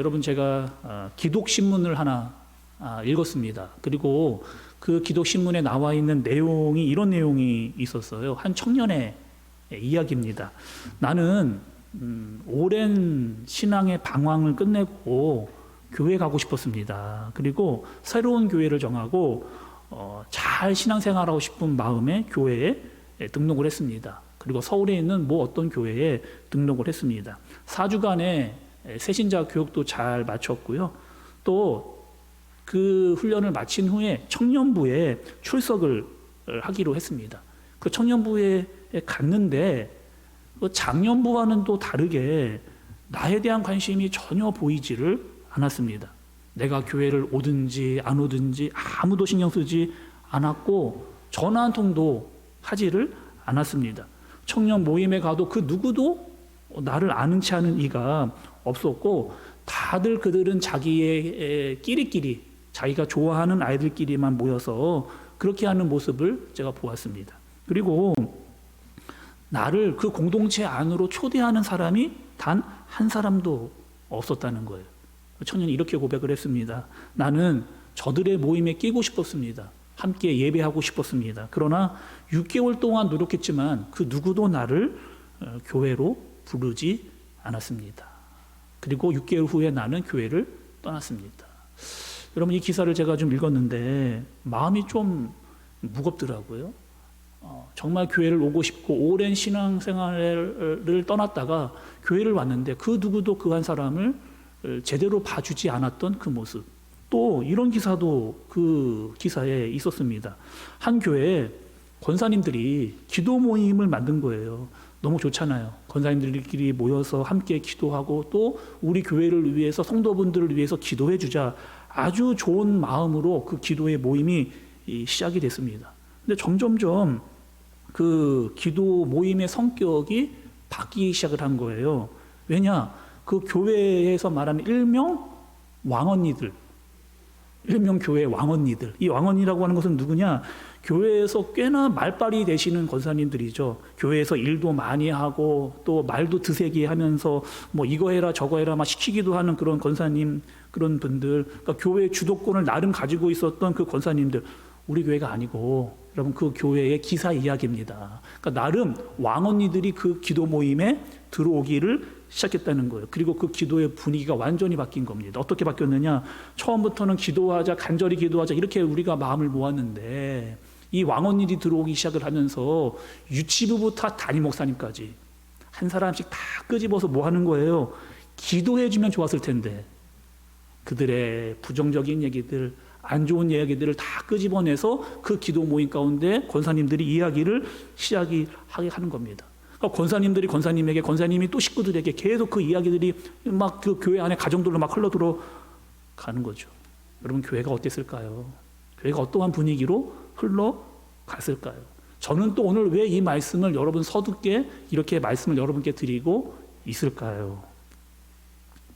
여러분 제가 기독신문을 하나 읽었습니다. 그리고 그 기독신문에 나와 있는 내용이 이런 내용이 있었어요. 한 청년의 이야기입니다. 나는 오랜 신앙의 방황을 끝내고 교회 가고 싶었습니다. 그리고 새로운 교회를 정하고 잘 신앙생활하고 싶은 마음에 교회에 등록을 했습니다. 그리고 서울에 있는 어떤 교회에 등록을 했습니다. 4주간의 새신자 교육도 잘 마쳤고요. 또 그 훈련을 마친 후에 청년부에 출석을 하기로 했습니다. 그 청년부에 갔는데 장년부와는 또 다르게 나에 대한 관심이 전혀 보이지를 않았습니다. 내가 교회를 오든지 안 오든지 아무도 신경 쓰지 않았고 전화 한 통도 하지를 않았습니다. 청년 모임에 가도 그 누구도 나를 아는 체 하는 이가 없었고 다들 그들은 자기의 끼리끼리 자기가 좋아하는 아이들끼리만 모여서 그렇게 하는 모습을 제가 보았습니다. 그리고 나를 그 공동체 안으로 초대하는 사람이 단 한 사람도 없었다는 거예요. 청년이 이렇게 고백을 했습니다. 나는 저들의 모임에 끼고 싶었습니다. 함께 예배하고 싶었습니다. 그러나 6개월 동안 노력했지만 그 누구도 나를 교회로 부르지 않았습니다. 그리고 6개월 후에 나는 교회를 떠났습니다. 여러분 이 기사를 제가 좀 읽었는데 마음이 좀 무겁더라고요. 정말 교회를 오고 싶고 오랜 신앙생활을 떠났다가 교회를 왔는데 그 누구도 그 한 사람을 제대로 봐주지 않았던 그 모습. 또 이런 기사도 그 기사에 있었습니다. 한 교회에 권사님들이 기도 모임을 만든 거예요. 너무 좋잖아요. 권사님들끼리 모여서 함께 기도하고 또 우리 교회를 위해서 성도분들을 위해서 기도해 주자. 아주 좋은 마음으로 그 기도의 모임이 시작이 됐습니다. 근데 점점점 그 기도 모임의 성격이 바뀌기 시작을 한 거예요. 왜냐? 그 교회에서 말하는 일명 왕언니들, 일명 교회 왕언니들. 이 왕언니라고 하는 것은 누구냐? 교회에서 꽤나 말빨이 되시는 권사님들이죠. 교회에서 일도 많이 하고 또 말도 드세게 하면서 이거 해라 저거 해라 막 시키기도 하는 그런 권사님, 그런 분들. 그러니까 교회의 주도권을 나름 가지고 있었던 그 권사님들. 우리 교회가 아니고 여러분 그 교회의 기사 이야기입니다. 그러니까 나름 왕언니들이 그 기도 모임에 들어오기를 시작했다는 거예요. 그리고 그 기도의 분위기가 완전히 바뀐 겁니다. 어떻게 바뀌었느냐? 처음부터는 기도하자, 간절히 기도하자 이렇게 우리가 마음을 모았는데 이 왕언니들이 들어오기 시작을 하면서 유치부부터 담임 목사님까지 한 사람씩 다 끄집어서 뭐 하는 거예요? 기도해주면 좋았을 텐데 그들의 부정적인 얘기들, 안 좋은 이야기들을 다 끄집어내서 그 기도 모임 가운데 권사님들이 이야기를 시작하게 하는 겁니다. 그러니까 권사님들이 권사님에게, 권사님이 또 식구들에게 계속 그 이야기들이 막 그 교회 안에 가정들로 막 흘러들어 가는 거죠. 여러분 교회가 어땠을까요? 교회가 어떠한 분위기로 흘러갔을까요? 저는 또 오늘 왜 이 말씀을 여러분 서두께 이렇게 말씀을 여러분께 드리고 있을까요?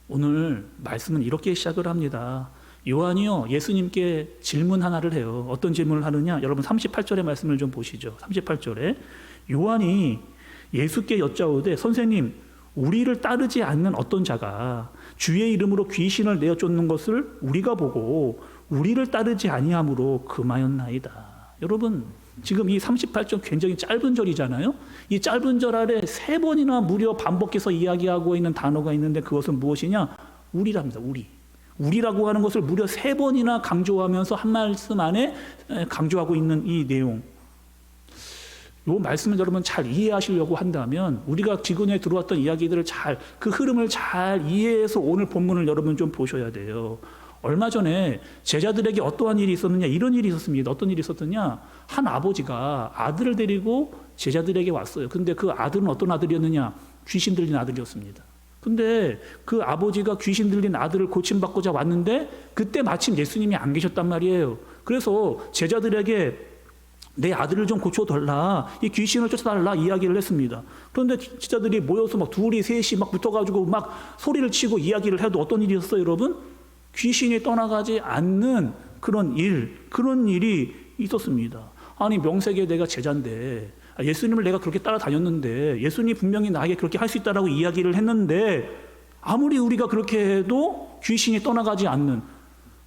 오늘 말씀은 이렇게 시작을 합니다. 요한이요 예수님께 질문 하나를 해요. 어떤 질문을 하느냐? 여러분 38절의 말씀을 좀 보시죠. 38절에 요한이 예수께 여짜오되 선생님 우리를 따르지 않는 어떤 자가 주의 이름으로 귀신을 내어 쫓는 것을 우리가 보고 우리를 따르지 아니함으로 금하였나이다. 여러분 지금 이 38절 굉장히 짧은 절이잖아요. 이 짧은 절 아래 3번이나 무려 반복해서 이야기하고 있는 단어가 있는데 그것은 무엇이냐? 우리랍니다. 우리라고 하는 것을 무려 3번이나 강조하면서 한 말씀 안에 강조하고 있는 이 내용. 이 말씀을 여러분 잘 이해하시려고 한다면 우리가 기존에 들어왔던 이야기들을 그 흐름을 잘 이해해서 오늘 본문을 여러분 좀 보셔야 돼요. 얼마 전에 제자들에게 어떠한 일이 있었느냐? 이런 일이 있었습니다. 어떤 일이 있었느냐? 한 아버지가 아들을 데리고 제자들에게 왔어요. 근데 그 아들은 어떤 아들이었느냐? 귀신 들린 아들이었습니다. 근데 그 아버지가 귀신 들린 아들을 고침받고자 왔는데 그때 마침 예수님이 안 계셨단 말이에요. 그래서 제자들에게 내 아들을 좀 고쳐달라, 이 귀신을 쫓아달라 이야기를 했습니다. 그런데 제자들이 모여서 막 둘이 셋이 막 붙어가지고 막 소리를 치고 이야기를 해도 어떤 일이 있었어요, 여러분? 귀신이 떠나가지 않는 그런 일이 있었습니다. 아니 명색에 내가 제자인데 예수님을 내가 그렇게 따라다녔는데 예수님이 분명히 나에게 그렇게 할 수 있다라고 이야기를 했는데 아무리 우리가 그렇게 해도 귀신이 떠나가지 않는,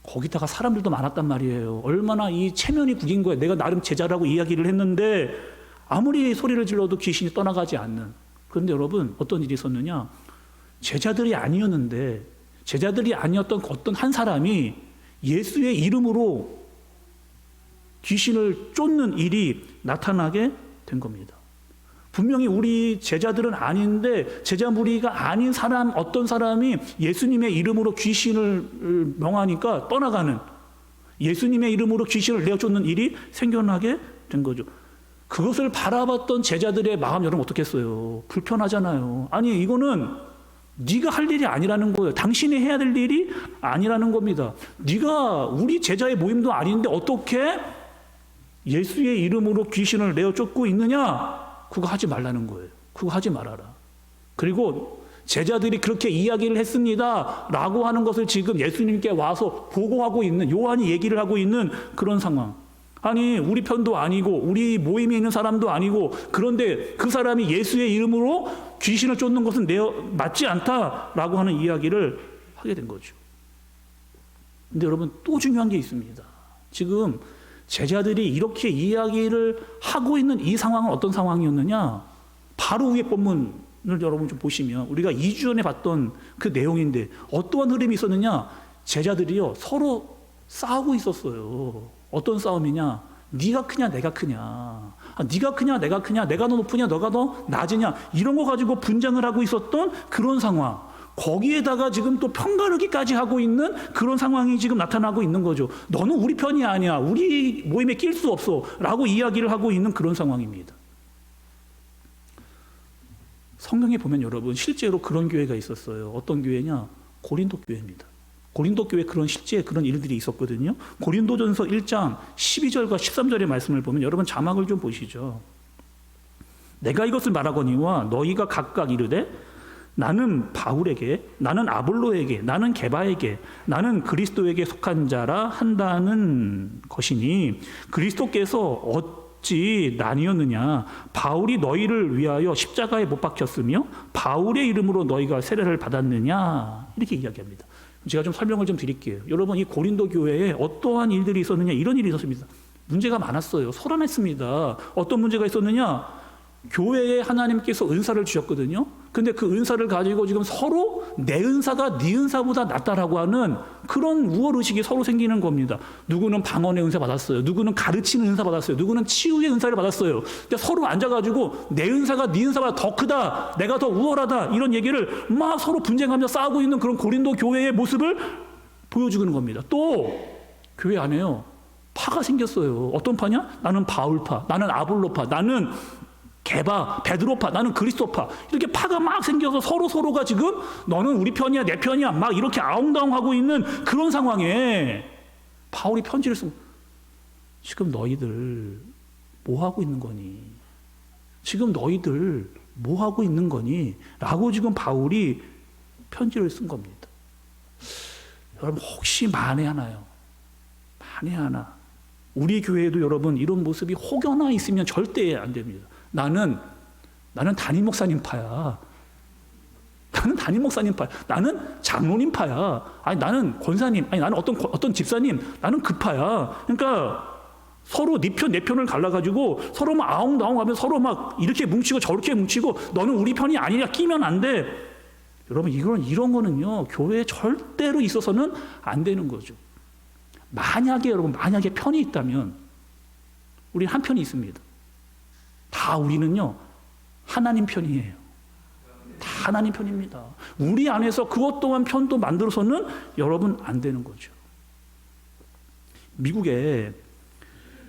거기다가 사람들도 많았단 말이에요. 얼마나 이 체면이 구긴 거예요. 내가 나름 제자라고 이야기를 했는데 아무리 소리를 질러도 귀신이 떠나가지 않는. 그런데 여러분, 어떤 일이 있었느냐? 제자들이 아니었는데, 제자들이 아니었던 어떤 한 사람이 예수의 이름으로 귀신을 쫓는 일이 나타나게 된 겁니다. 분명히 우리 제자들은 아닌데 제자 무리가 아닌 사람, 어떤 사람이 예수님의 이름으로 귀신을 명하니까 떠나가는, 예수님의 이름으로 귀신을 내어쫓는 일이 생겨나게 된 거죠. 그것을 바라봤던 제자들의 마음, 여러분 어떻겠어요? 불편하잖아요. 아니, 이거는 네가 할 일이 아니라는 거예요. 당신이 해야 될 일이 아니라는 겁니다. 네가 우리 제자의 모임도 아닌데 어떻게 예수의 이름으로 귀신을 내어쫓고 있느냐? 그거 하지 말라는 거예요. 그거 하지 말아라. 그리고 제자들이 그렇게 이야기를 했습니다 라고 하는 것을 지금 예수님께 와서 보고하고 있는, 요한이 얘기를 하고 있는 그런 상황. 아니, 우리 편도 아니고 우리 모임에 있는 사람도 아니고, 그런데 그 사람이 예수의 이름으로 귀신을 쫓는 것은 맞지 않다라고 하는 이야기를 하게 된 거죠. 근데 여러분, 또 중요한 게 있습니다. 지금 제자들이 이렇게 이야기를 하고 있는 이 상황은 어떤 상황이었느냐? 바로 위에 본문을 여러분 좀 보시면 우리가 2주 전에 봤던 그 내용인데 어떠한 흐름이 있었느냐? 제자들이요, 서로 싸우고 있었어요. 어떤 싸움이냐? 네가 크냐 내가 크냐, 네가 크냐 내가 크냐, 내가 더 높으냐 너가 더 낮으냐, 이런 거 가지고 분쟁을 하고 있었던 그런 상황. 거기에다가 지금 또 편가르기까지 하고 있는 그런 상황이 지금 나타나고 있는 거죠. 너는 우리 편이 아니야, 우리 모임에 낄 수 없어 라고 이야기를 하고 있는 그런 상황입니다. 성경에 보면 여러분, 실제로 그런 교회가 있었어요. 어떤 교회냐? 고린도 교회입니다. 고린도 교회 그런 실제 그런 일들이 있었거든요. 고린도전서 1장 12절과 13절의 말씀을 보면, 여러분 자막을 좀 보시죠. 내가 이것을 말하거니와 너희가 각각 이르되 나는 바울에게, 나는 아볼로에게, 나는 게바에게, 나는 그리스도에게 속한 자라 한다는 것이니 그리스도께서 어찌 나뉘었느냐? 바울이 너희를 위하여 십자가에 못 박혔으며 바울의 이름으로 너희가 세례를 받았느냐? 이렇게 이야기합니다. 제가 좀 설명을 좀 드릴게요. 여러분, 이 고린도 교회에 어떠한 일들이 있었느냐? 이런 일이 있었습니다. 문제가 많았어요. 소란했습니다. 어떤 문제가 있었느냐? 교회에 하나님께서 은사를 주셨거든요. 근데 그 은사를 가지고 지금 서로 내 은사가 네 은사보다 낫다라고 하는 그런 우월의식이 서로 생기는 겁니다. 누구는 방언의 은사 받았어요. 누구는 가르치는 은사 받았어요. 누구는 치유의 은사를 받았어요. 근데 서로 앉아가지고 내 은사가 네 은사보다 더 크다, 내가 더 우월하다, 이런 얘기를 막 서로 분쟁하며 싸우고 있는 그런 고린도 교회의 모습을 보여주는 겁니다. 또 교회 안에요, 파가 생겼어요. 어떤 파냐? 나는 바울파, 나는 아볼로파, 나는 게바, 베드로파, 나는 그리스도파, 이렇게 파가 막 생겨서 서로가 지금 너는 우리 편이야 내 편이야 막 이렇게 아웅다웅하고 있는 그런 상황에 바울이 편지를 쓰고, 지금 너희들 뭐 하고 있는 거니? 지금 너희들 뭐 하고 있는 거니? 라고 지금 바울이 편지를 쓴 겁니다. 여러분, 혹시 만에 하나요? 만에 하나 우리 교회에도 여러분 이런 모습이 혹여나 있으면 절대 안 됩니다. 나는 담임 목사님 파야. 나는 담임 목사님 파야. 나는 장로님 파야. 아니 나는 권사님. 아니 나는 어떤 집사님. 나는 그 파야. 그러니까 서로 네 편 내 편을 갈라가지고 서로 막 아웅다웅하면 서로 막 이렇게 뭉치고 저렇게 뭉치고 너는 우리 편이 아니냐 끼면 안 돼. 여러분, 이런 거는요 교회에 절대로 있어서는 안 되는 거죠. 만약에 편이 있다면 우리 한 편이 있습니다. 다 우리는요 하나님 편이에요. 다 하나님 편입니다. 우리 안에서 그것 또한 편도 만들어서는 여러분 안 되는 거죠. 미국에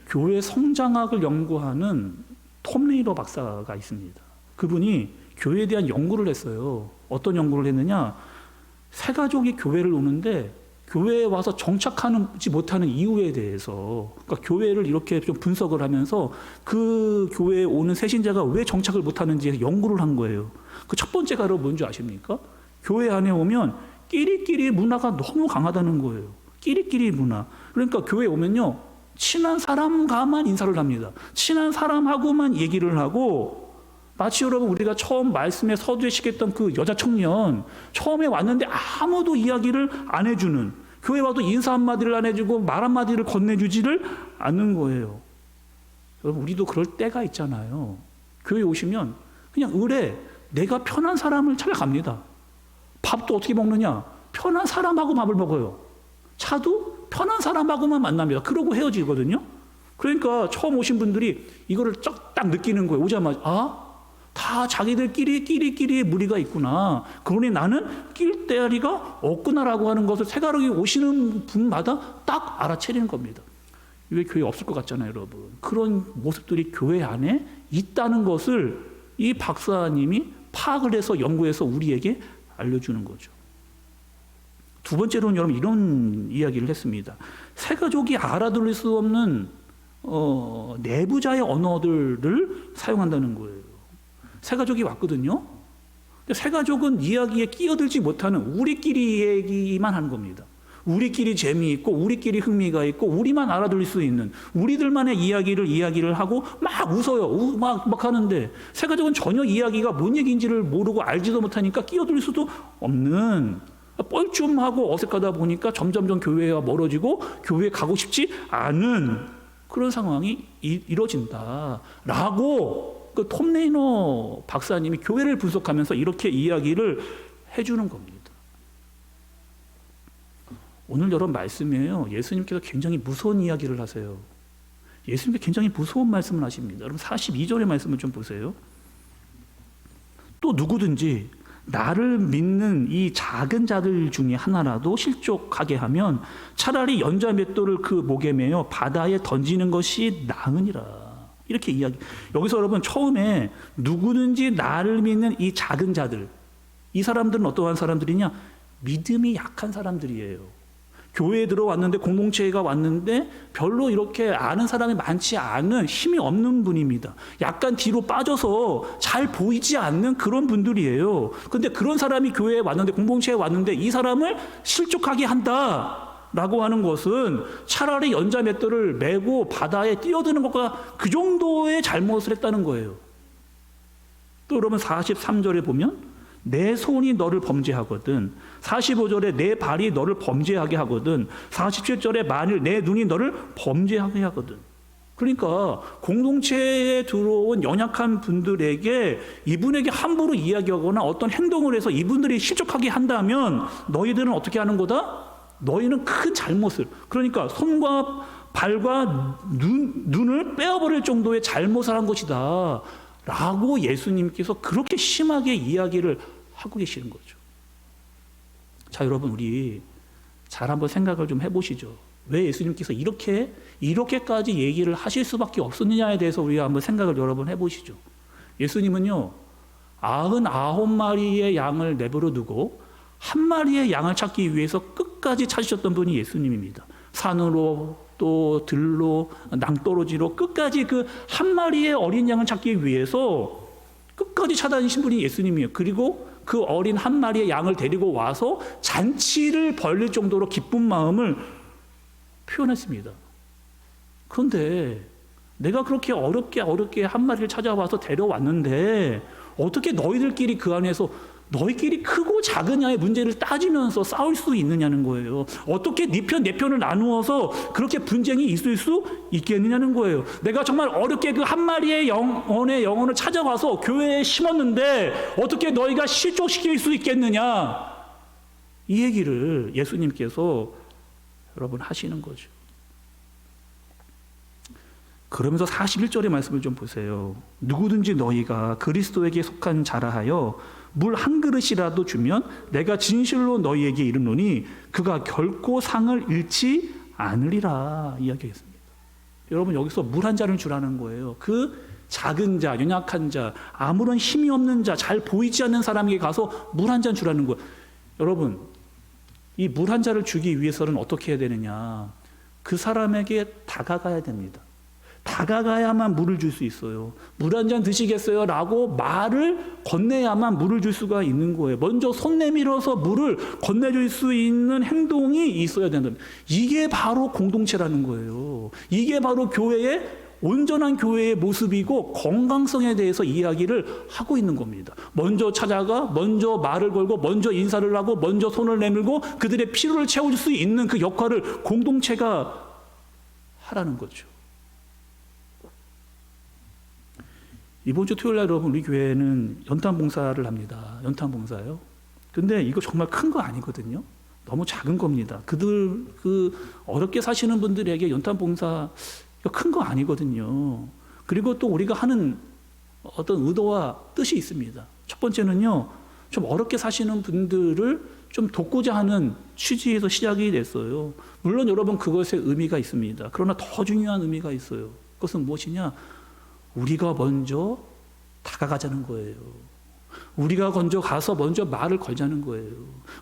교회 성장학을 연구하는 톰 레이너 박사가 있습니다. 그분이 교회에 대한 연구를 했어요. 어떤 연구를 했느냐? 새 가족이 교회를 오는데 교회에 와서 정착하지 못하는 이유에 대해서, 그러니까 교회를 이렇게 좀 분석을 하면서 그 교회에 오는 새신자가 왜 정착을 못하는지 연구를 한 거예요. 그 첫 번째가 뭔지 아십니까? 교회 안에 오면 끼리끼리 문화가 너무 강하다는 거예요. 끼리끼리 문화. 그러니까 교회에 오면요 친한 사람과만 인사를 합니다. 친한 사람하고만 얘기를 하고 마치 여러분 우리가 처음 말씀에 서두에 시켰던 그 여자 청년, 처음에 왔는데 아무도 이야기를 안 해주는, 교회 와도 인사 한마디를 안 해주고 말 한마디를 건네주지를 않는 거예요. 여러분 우리도 그럴 때가 있잖아요. 교회 오시면 그냥 을에 내가 편한 사람을 찾아갑니다. 밥도 어떻게 먹느냐? 편한 사람하고 밥을 먹어요. 차도 편한 사람하고만 만납니다. 그러고 헤어지거든요. 그러니까 처음 오신 분들이 이거를 딱 느끼는 거예요. 오자마자 다 자기들끼리 무리가 있구나. 그러니 나는 낄데리가 없구나라고 하는 것을 새가락이 오시는 분마다 딱 알아채리는 겁니다. 왜 교회 없을 것 같잖아요, 여러분. 그런 모습들이 교회 안에 있다는 것을 이 박사님이 파악을 해서 연구해서 우리에게 알려주는 거죠. 두 번째로는 여러분 이런 이야기를 했습니다. 새가족이 알아들을 수 없는 내부자의 언어들을 사용한다는 거예요. 새가족이 왔거든요. 근데 새가족은 이야기에 끼어들지 못하는 우리끼리 얘기만 하는 겁니다. 우리끼리 재미있고 우리끼리 흥미가 있고 우리만 알아들을 수 있는 우리들만의 이야기를 하고 막 웃어요. 막 하는데 새가족은 전혀 이야기가 뭔 얘기인지를 모르고 알지도 못하니까 끼어들 수도 없는, 뻘쭘하고 어색하다 보니까 점점점 교회와 멀어지고 교회에 가고 싶지 않은 그런 상황이 이루어진다라고 그 톰 레이너 박사님이 교회를 분석하면서 이렇게 이야기를 해주는 겁니다. 오늘 여러분 말씀이에요. 예수님께서 굉장히 무서운 이야기를 하세요. 예수님께서 굉장히 무서운 말씀을 하십니다. 여러분 42절의 말씀을 좀 보세요. 또 누구든지 나를 믿는 이 작은 자들 중에 하나라도 실족하게 하면 차라리 연자 맷돌을 그 목에 매어 바다에 던지는 것이 나으니라. 이렇게 이야기. 여기서 여러분 처음에 누구든지 나를 믿는 이 작은 자들, 이 사람들은 어떠한 사람들이냐? 믿음이 약한 사람들이에요. 교회에 들어왔는데, 공동체가 왔는데 별로 이렇게 아는 사람이 많지 않은 힘이 없는 분입니다. 약간 뒤로 빠져서 잘 보이지 않는 그런 분들이에요. 근데 그런 사람이 교회에 왔는데, 공동체에 왔는데 이 사람을 실족하게 한다라고 하는 것은 차라리 연자 맷돌을 메고 바다에 뛰어드는 것과 그 정도의 잘못을 했다는 거예요. 또 여러분 43절에 보면 내 손이 너를 범죄하거든, 45절에 내 발이 너를 범죄하게 하거든, 47절에 만일 내 눈이 너를 범죄하게 하거든. 그러니까 공동체에 들어온 연약한 분들에게 이분에게 함부로 이야기하거나 어떤 행동을 해서 이분들이 실족하게 한다면 너희들은 어떻게 하는 거다? 너희는 큰 잘못을, 그러니까 손과 발과 눈을 빼어버릴 정도의 잘못을 한 것이다 라고 예수님께서 그렇게 심하게 이야기를 하고 계시는 거죠. 자, 여러분 우리 잘 한번 생각을 좀 해보시죠. 왜 예수님께서 이렇게까지 얘기를 하실 수밖에 없었느냐에 대해서 우리가 한번 생각을 여러 번 해보시죠. 예수님은요 99마리의 양을 내버려 두고 한 마리의 양을 찾기 위해서 끝까지 찾으셨던 분이 예수님입니다. 산으로 또 들로 낭떠러지로 끝까지 그 한 마리의 어린 양을 찾기 위해서 끝까지 찾아다니신 분이 예수님이에요. 그리고 그 어린 한 마리의 양을 데리고 와서 잔치를 벌릴 정도로 기쁜 마음을 표현했습니다. 그런데 내가 그렇게 어렵게 한 마리를 찾아와서 데려왔는데 어떻게 너희들끼리 그 안에서 너희끼리 크고 작으냐의 문제를 따지면서 싸울 수 있느냐는 거예요. 어떻게 네 편, 내 편을 나누어서 그렇게 분쟁이 있을 수 있겠느냐는 거예요. 내가 정말 어렵게 그 한 마리의 영혼을 찾아와서 교회에 심었는데 어떻게 너희가 실족시킬 수 있겠느냐. 이 얘기를 예수님께서 여러분 하시는 거죠. 그러면서 41절의 말씀을 좀 보세요. 누구든지 너희가 그리스도에게 속한 자라 하여 물 한 그릇이라도 주면 내가 진실로 너희에게 이르노니 그가 결코 상을 잃지 않으리라 이야기했습니다. 여러분 여기서 물 한 잔을 주라는 거예요. 그 작은 자, 연약한 자, 아무런 힘이 없는 자, 잘 보이지 않는 사람에게 가서 물 한 잔 주라는 거예요. 여러분 이 물 한 잔을 주기 위해서는 어떻게 해야 되느냐? 그 사람에게 다가가야 됩니다. 다가가야만 물을 줄 수 있어요. 물 한 잔 드시겠어요? 라고 말을 건네야만 물을 줄 수가 있는 거예요. 먼저 손 내밀어서 물을 건네줄 수 있는 행동이 있어야 된다. 이게 바로 공동체라는 거예요. 이게 바로 교회의 온전한 교회의 모습이고 건강성에 대해서 이야기를 하고 있는 겁니다. 먼저 찾아가, 먼저 말을 걸고, 먼저 인사를 하고, 먼저 손을 내밀고 그들의 필요를 채워줄 수 있는 그 역할을 공동체가 하라는 거죠. 이번 주 토요일 날 여러분 우리 교회는 연탄 봉사를 합니다. 연탄 봉사요. 근데 이거 정말 큰 거 아니거든요. 너무 작은 겁니다. 그 어렵게 사시는 분들에게 연탄 봉사 큰 거 아니거든요. 그리고 또 우리가 하는 어떤 의도와 뜻이 있습니다. 첫 번째는요, 좀 어렵게 사시는 분들을 좀 돕고자 하는 취지에서 시작이 됐어요. 물론 여러분 그것에 의미가 있습니다. 그러나 더 중요한 의미가 있어요. 그것은 무엇이냐? 우리가 먼저 다가가자는 거예요. 우리가 먼저 가서 먼저 말을 걸자는 거예요.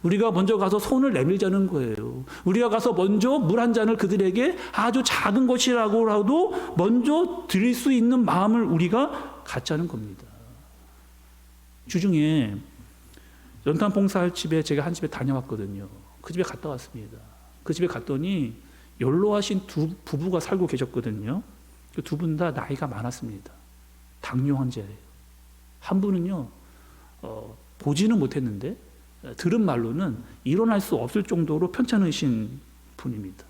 우리가 먼저 가서 손을 내밀자는 거예요. 우리가 가서 먼저 물 한 잔을 그들에게 아주 작은 것이라고라도 먼저 드릴 수 있는 마음을 우리가 갖자는 겁니다. 주중에 연탄 봉사할 집에 제가 한 집에 다녀왔거든요. 그 집에 갔다 왔습니다. 그 집에 갔더니 연로하신 두 부부가 살고 계셨거든요. 그 두 분 다 나이가 많았습니다. 당뇨 환자예요. 한 분은요, 보지는 못했는데 들은 말로는 일어날 수 없을 정도로 편찮으신 분입니다.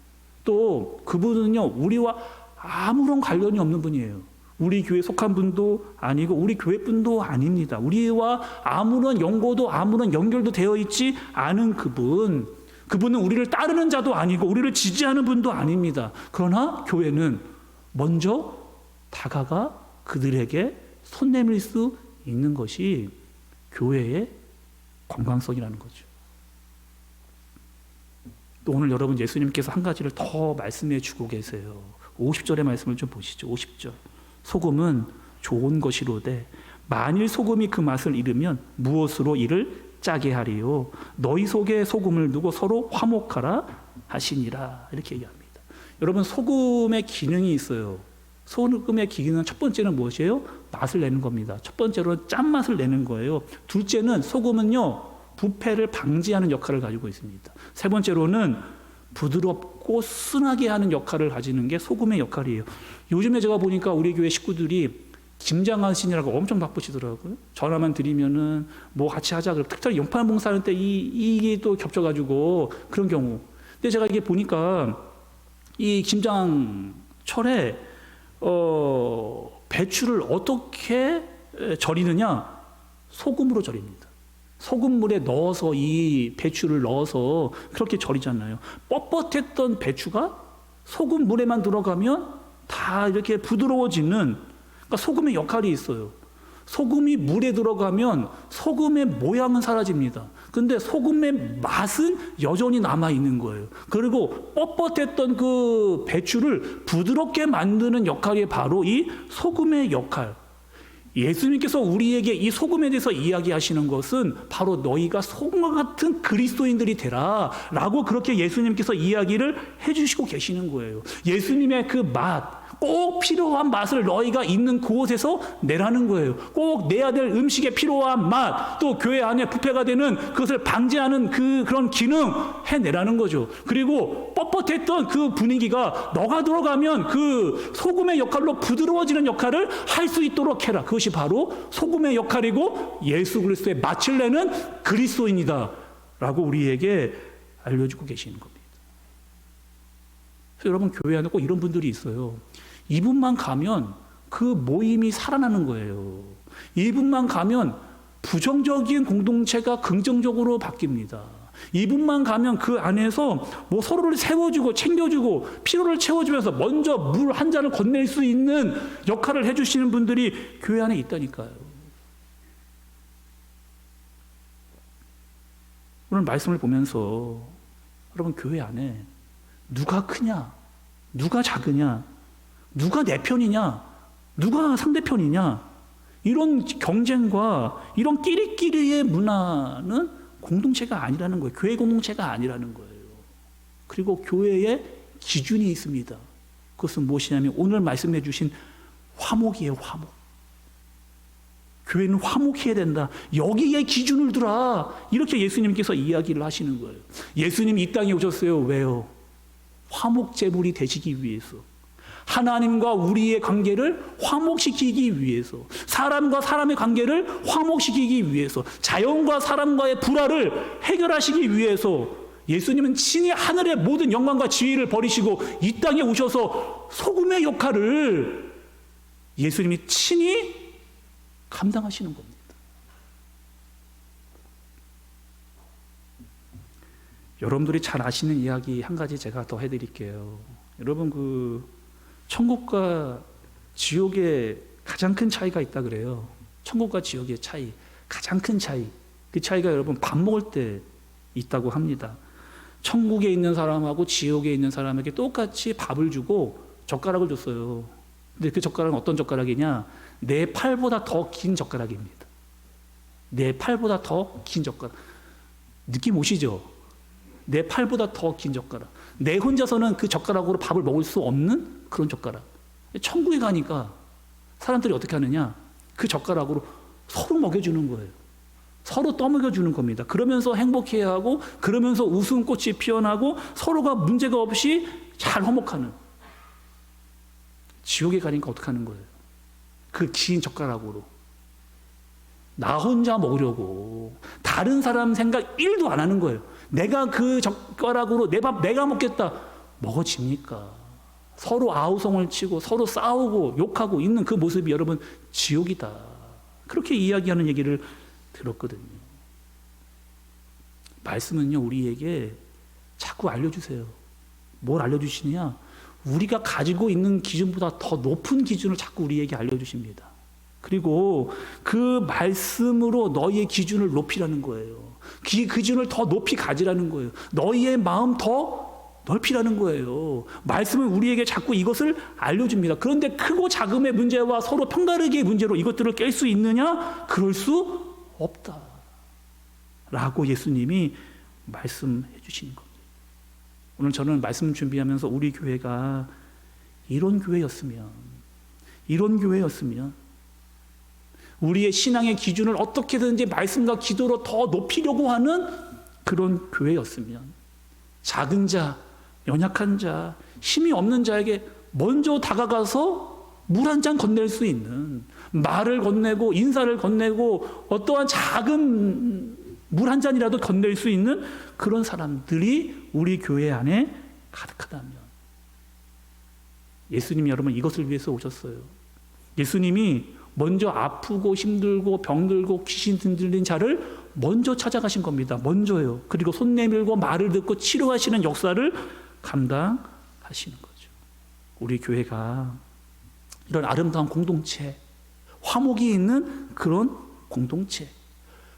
또 그분은요, 우리와 아무런 관련이 없는 분이에요. 우리 교회 속한 분도 아니고 우리 교회 분도 아닙니다. 우리와 아무런 연고도 아무런 연결도 되어 있지 않은 그분은 우리를 따르는 자도 아니고 우리를 지지하는 분도 아닙니다. 그러나 교회는 먼저 다가가 그들에게 손 내밀 수 있는 것이 교회의 건강성이라는 거죠. 또 오늘 여러분 예수님께서 한 가지를 더 말씀해 주고 계세요. 50절의 말씀을 좀 보시죠. 50절. 소금은 좋은 것이로되 만일 소금이 그 맛을 잃으면 무엇으로 이를 짜게 하리요. 너희 속에 소금을 두고 서로 화목하라 하시니라. 이렇게 얘기합니다. 여러분 소금의 기능이 있어요. 소금의 기능은 첫 번째는 무엇이에요? 맛을 내는 겁니다. 첫 번째로는 짠맛을 내는 거예요. 둘째는 소금은요, 부패를 방지하는 역할을 가지고 있습니다. 세 번째로는 부드럽고 순하게 하는 역할을 가지는 게 소금의 역할이에요. 요즘에 제가 보니까 우리 교회 식구들이 김장하시느라고 엄청 바쁘시더라고요. 전화만 드리면은 뭐 같이 하자. 특별히 연탄 봉사하는 때 이게 또 겹쳐가지고 그런 경우. 근데 제가 이게 보니까 이 김장철에 배추를 어떻게 절이느냐? 소금으로 절입니다. 소금물에 넣어서 이 배추를 넣어서 그렇게 절이잖아요. 뻣뻣했던 배추가 소금물에만 들어가면 다 이렇게 부드러워지는, 그러니까 소금의 역할이 있어요. 소금이 물에 들어가면 소금의 모양은 사라집니다. 근데 소금의 맛은 여전히 남아있는 거예요. 그리고 뻣뻣했던 그 배추를 부드럽게 만드는 역할이 바로 이 소금의 역할. 예수님께서 우리에게 이 소금에 대해서 이야기하시는 것은 바로 너희가 소금과 같은 그리스도인들이 되라 라고 그렇게 예수님께서 이야기를 해주시고 계시는 거예요. 예수님의 그 맛, 꼭 필요한 맛을 너희가 있는 그곳에서 내라는 거예요. 꼭 내야 될 음식에 필요한 맛, 또 교회 안에 부패가 되는 그것을 방지하는 그런 기능 해내라는 거죠. 그리고 뻣뻣했던 그 분위기가 너가 들어가면 그 소금의 역할로 부드러워지는 역할을 할 수 있도록 해라. 그것이 바로 소금의 역할이고 예수 그리스도의 맛을 내는 그리스도인이다 라고 우리에게 알려주고 계시는 겁니다. 그래서 여러분 교회 안에 꼭 이런 분들이 있어요. 이분만 가면 그 모임이 살아나는 거예요. 이분만 가면 부정적인 공동체가 긍정적으로 바뀝니다. 이분만 가면 그 안에서 뭐 서로를 세워주고 챙겨주고 필요를 채워주면서 먼저 물 한 잔을 건넬 수 있는 역할을 해주시는 분들이 교회 안에 있다니까요. 오늘 말씀을 보면서 여러분 교회 안에 누가 크냐, 누가 작으냐, 누가 내 편이냐, 누가 상대편이냐, 이런 경쟁과 이런 끼리끼리의 문화는 공동체가 아니라는 거예요. 교회 공동체가 아니라는 거예요. 그리고 교회에 기준이 있습니다. 그것은 무엇이냐면 오늘 말씀해 주신 화목이에요. 화목. 교회는 화목해야 된다. 여기에 기준을 두라. 이렇게 예수님께서 이야기를 하시는 거예요. 예수님이 이 땅에 오셨어요. 왜요? 화목제물이 되시기 위해서. 하나님과 우리의 관계를 화목시키기 위해서, 사람과 사람의 관계를 화목시키기 위해서, 자연과 사람과의 불화를 해결하시기 위해서 예수님은 친히 하늘의 모든 영광과 지위를 버리시고 이 땅에 오셔서 소금의 역할을 예수님이 친히 감당하시는 겁니다. 여러분들이 잘 아시는 이야기 한 가지 제가 더 해드릴게요. 여러분, 천국과 지옥의 가장 큰 차이가 있다 그래요. 천국과 지옥의 차이, 가장 큰 차이. 그 차이가 여러분 밥 먹을 때 있다고 합니다. 천국에 있는 사람하고 지옥에 있는 사람에게 똑같이 밥을 주고 젓가락을 줬어요. 근데 그 젓가락은 어떤 젓가락이냐? 내 팔보다 더 긴 젓가락입니다. 내 팔보다 더 긴 젓가락. 느낌 오시죠? 내 팔보다 더 긴 젓가락. 내 혼자서는 그 젓가락으로 밥을 먹을 수 없는 그런 젓가락. 천국에 가니까 사람들이 어떻게 하느냐? 그 젓가락으로 서로 먹여주는 거예요. 서로 떠먹여주는 겁니다. 그러면서 행복해하고, 그러면서 웃음꽃이 피어나고, 서로가 문제가 없이 잘 화목하는. 지옥에 가니까 어떻게 하는 거예요? 그 긴 젓가락으로 나 혼자 먹으려고 다른 사람 생각 1도 안 하는 거예요. 내가 그 젓가락으로 내 밥 내가 먹겠다. 먹어집니까? 서로 아우성을 치고 서로 싸우고 욕하고 있는 그 모습이 여러분 지옥이다. 그렇게 이야기하는 얘기를 들었거든요. 말씀은요, 우리에게 자꾸 알려주세요. 뭘 알려주시느냐? 우리가 가지고 있는 기준보다 더 높은 기준을 자꾸 우리에게 알려주십니다. 그리고 그 말씀으로 너희의 기준을 높이라는 거예요. 그 기준을 더 높이 가지라는 거예요. 너희의 마음 더 넓히라는 거예요. 말씀은 우리에게 자꾸 이것을 알려줍니다. 그런데 크고 작음의 문제와 서로 편가르기의 문제로 이것들을 깰 수 있느냐? 그럴 수 없다. 라고 예수님이 말씀해 주시는 겁니다. 오늘 저는 말씀 준비하면서 우리 교회가 이런 교회였으면 우리의 신앙의 기준을 어떻게든지 말씀과 기도로 더 높이려고 하는 그런 교회였으면 작은 자, 연약한 자, 힘이 없는 자에게 먼저 다가가서 물 한 잔 건넬 수 있는, 말을 건네고 인사를 건네고 어떠한 작은 물 한 잔이라도 건넬 수 있는 그런 사람들이 우리 교회 안에 가득하다면, 예수님이 여러분 이것을 위해서 오셨어요. 예수님이 먼저 아프고 힘들고 병들고 귀신 들린 자를 먼저 찾아가신 겁니다. 먼저요. 그리고 손 내밀고 말을 듣고 치료하시는 역사를 감당하시는 거죠. 우리 교회가 이런 아름다운 공동체, 화목이 있는 그런 공동체,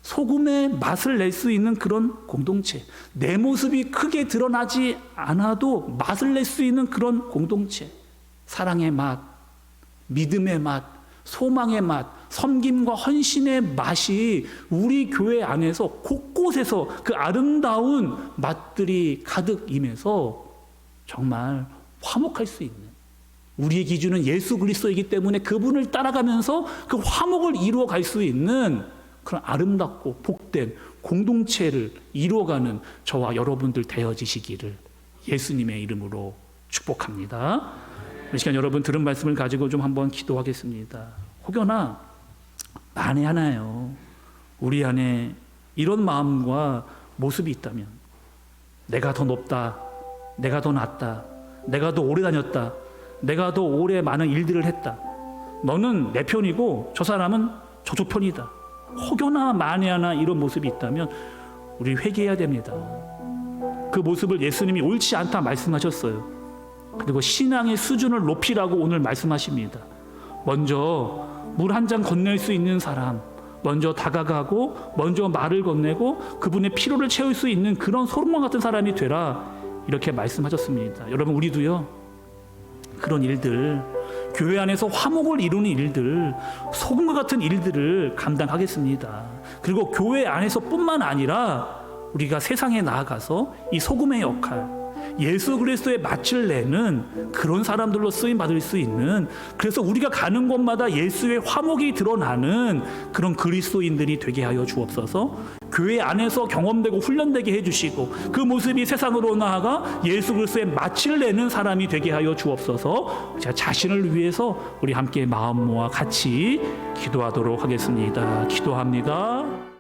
소금의 맛을 낼 수 있는 그런 공동체, 내 모습이 크게 드러나지 않아도 맛을 낼 수 있는 그런 공동체, 사랑의 맛, 믿음의 맛, 소망의 맛, 섬김과 헌신의 맛이 우리 교회 안에서 곳곳에서 그 아름다운 맛들이 가득 임해서 정말 화목할 수 있는, 우리의 기준은 예수 그리스도이기 때문에 그분을 따라가면서 그 화목을 이루어 갈 수 있는 그런 아름답고 복된 공동체를 이루어가는 저와 여러분들 되어지시기를 예수님의 이름으로 축복합니다. 이 시간 여러분 들은 말씀을 가지고 좀 한번 기도하겠습니다. 혹여나 만에 하나요, 우리 안에 이런 마음과 모습이 있다면, 내가 더 높다, 내가 더 낫다, 내가 더 오래 다녔다, 내가 더 오래 많은 일들을 했다, 너는 내 편이고 저 사람은 저쪽 편이다, 혹여나 만에 하나 이런 모습이 있다면 우리 회개해야 됩니다. 그 모습을 예수님이 옳지 않다 말씀하셨어요. 그리고 신앙의 수준을 높이라고 오늘 말씀하십니다. 먼저 물 한 잔 건넬 수 있는 사람, 먼저 다가가고 먼저 말을 건네고 그분의 피로를 채울 수 있는 그런 소름과 같은 사람이 되라, 이렇게 말씀하셨습니다. 여러분, 우리도요, 그런 일들, 교회 안에서 화목을 이루는 일들, 소금과 같은 일들을 감당하겠습니다. 그리고 교회 안에서 뿐만 아니라 우리가 세상에 나아가서 이 소금의 역할, 예수 그리스도의 맛을 내는 그런 사람들로 쓰임 받을 수 있는, 그래서 우리가 가는 곳마다 예수의 화목이 드러나는 그런 그리스도인들이 되게 하여 주옵소서. 교회 안에서 경험되고 훈련되게 해주시고 그 모습이 세상으로 나아가 예수 그리스도의 맏을 내는 사람이 되게 하여 주옵소서. 제 자신을 위해서 우리 함께 마음 모아 같이 기도하도록 하겠습니다. 기도합니다.